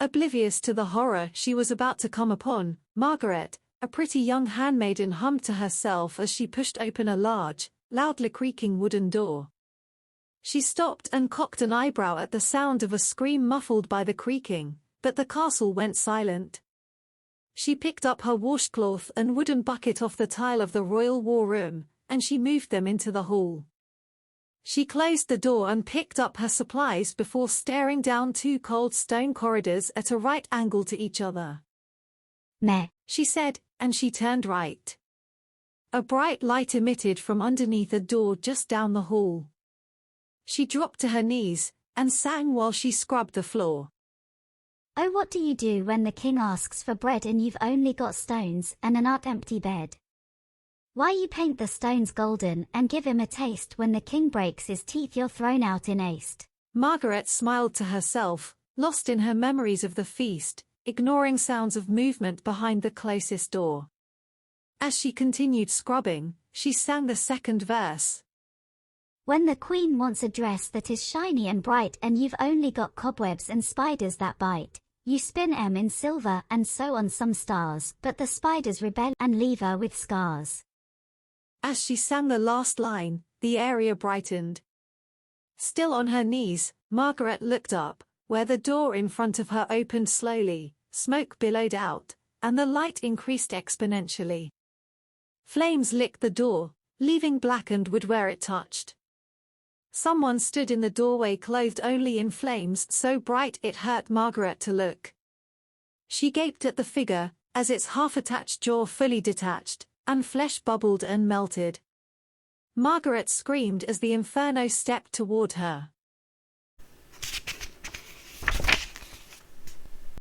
Oblivious to the horror she was about to come upon, Margaret, a pretty young handmaiden, hummed to herself as she pushed open a large, loudly creaking wooden door. She stopped and cocked an eyebrow at the sound of a scream muffled by the creaking, but the castle went silent. She picked up her washcloth and wooden bucket off the tile of the royal war room, and she moved them into the hall. She closed the door and picked up her supplies before staring down two cold stone corridors at a right angle to each other. Meh, She said, and she turned right. A bright light emitted from underneath a door just down the hall. She dropped to her knees and sang while she scrubbed the floor. oh, what do you do when the king asks for bread and you've only got stones and an empty bed? Why you paint the stones golden and give him a taste when the king breaks his teeth you're thrown out in haste. Margaret smiled to herself, lost in her memories of the feast, ignoring sounds of movement behind the closest door. As she continued scrubbing, she sang the second verse. When the queen wants a dress that is shiny and bright and you've only got cobwebs and spiders that bite, you spin 'em in silver and sew on some stars, but the spiders rebel and leave her with scars. As she sang the last line, the area brightened. Still on her knees, Margaret looked up, where the door in front of her opened slowly, smoke billowed out, and the light increased exponentially. Flames licked the door, leaving blackened wood where it touched. Someone stood in the doorway clothed only in flames so bright it hurt Margaret to look. She gaped at the figure, as its half-attached jaw fully detached, and flesh bubbled and melted. Margaret screamed as the inferno stepped toward her.